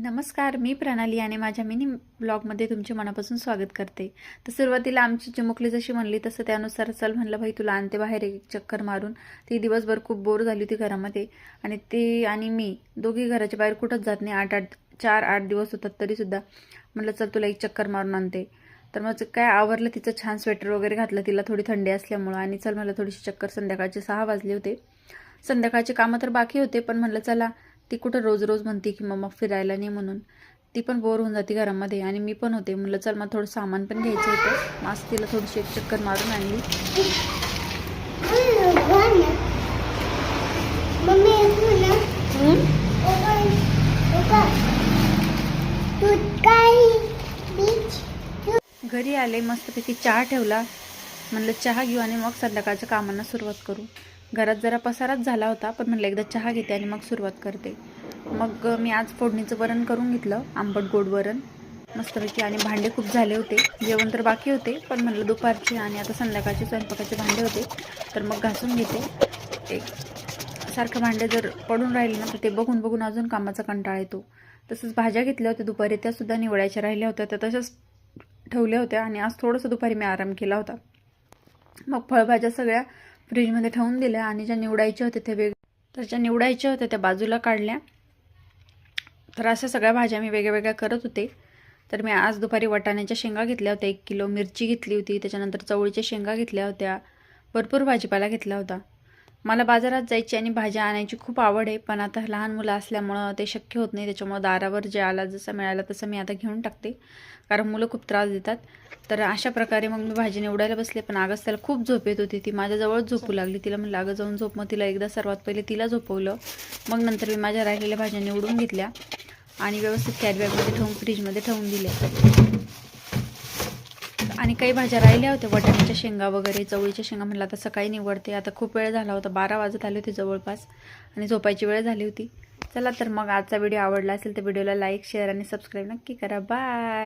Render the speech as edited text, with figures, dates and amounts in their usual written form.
नमस्कार, मी प्रणाली आणि माझ्या मिनी ब्लॉगमध्ये तुमचे मनापासून स्वागत करते. तर सुरुवातीला आमची चिमुकली जशी म्हणली तसं त्यानुसार चल म्हणलं, भाई तुला आणते बाहेर एक चक्कर मारून. ती दिवसभर खूप बोर झाली होती घरामध्ये आणि ती आणि मी दोघी घराच्या बाहेर कुठंच जात नाही. 4-8 दिवस होतात तरीसुद्धा म्हणलं चल तुला एक चक्कर मारून आणते. तर मग काय आवरलं, तिचं छान स्वेटर वगैरे घातलं, तिला थोडी थंडी असल्यामुळं, आणि चल मला थोडीशी चक्कर. संध्याकाळचे 6 वाजले होते. संध्याकाळचे कामं तर बाकी होते, पण म्हणलं चला, ती कुठं रोज रोज म्हणते की मम्मा फिरायला नाही म्हणून. ती पण बोर होऊन जाते घरामध्ये आणि मी पण होते. म्हणलं चल मग थोडं सामान पण घ्यायचं होतं. मस्त तिला थोडीशी एक चक्कर मारून आणली. घरी आले, मस्तपैकी चहा ठेवला. म्हणलं चहा घेऊ आणि मग संध्याकाळच्या कामांना सुरुवात करू. घरात जरा पसाराच झाला होता, पण म्हणलं एकदा चहा घेते आणि मग सुरुवात करते. मग मी आज फोडणीचं वरण करून घेतलं, आंबट गोड वरण मस्तपैकी. आणि भांडे खूप झाले होते, जेवण तर बाकी होते, पण म्हणलं दुपारचे आणि आता संध्याकाळचे स्वयंपाकाचे भांडे होते, तर मग घासून घेते. एक सारखं भांडे जर पडून राहिले ना तर ते बघून बघून अजून कामाचा कंटाळा येतो. तसंच भाज्या घेतल्या होत्या दुपारी, त्यासुद्धा निवडायच्या राहिल्या होत्या, त्या तशाच ठेवल्या होत्या. आणि आज थोडंसं दुपारी मी आराम केला होता. मग फळभाज्या सगळ्या फ्रीजमध्ये ठेवून दिल्या आणि ज्या निवडायच्या होत्या त्या बाजूला काढल्या. तर अशा सगळ्या भाज्या मी वेगळ्या करत होते. तर मी आज दुपारी वाटाण्याच्या शेंगा घेतल्या होत्या, 1 किलो मिरची घेतली होती, त्याच्यानंतर चवळीच्या शेंगा घेतल्या होत्या, भरपूर भाजीपाला घेतला होता. मला बाजारात जायची आणि भाज्या आणायची खूप आवड आहे, पण आता लहान मुलं असल्यामुळं ते शक्य होत नाही. त्याच्यामुळं दारावर जे आला जसं मिळालं तसं मी आता घेऊन टाकते, कारण मुलं खूप त्रास देतात. तर अशा प्रकारे मग मी भाजी निवडायला बसले, पण आगच त्याला खूप झोप येत होती. ती माझ्याजवळच झोपू लागली. तिला म्हणलं अगं जाऊन झोप. मग तिला एकदा सर्वात पहिले तिला झोपवलं, मग नंतर मी माझ्या राहिलेल्या भाज्या निवडून घेतल्या आणि व्यवस्थित कॅरीबॅगमध्ये ठेवून फ्रीजमध्ये ठेवून दिल्या. आणि काही भाज्या राहिल्या होत्या, वाटाण्याच्या शेंगा वगैरे, चवळीच्या शेंगा. म्हणलं आता सकाळी निवडते, आता खूप वेळ झाला होता, 12 वाजत आले होते जवळपास आणि झोपायची वेळ झाली होती. चला तर मग आजचा व्हिडिओ आवडला असेल तर व्हिडिओला लाईक, शेअर आणि सबस्क्राईब नक्की करा. बाय.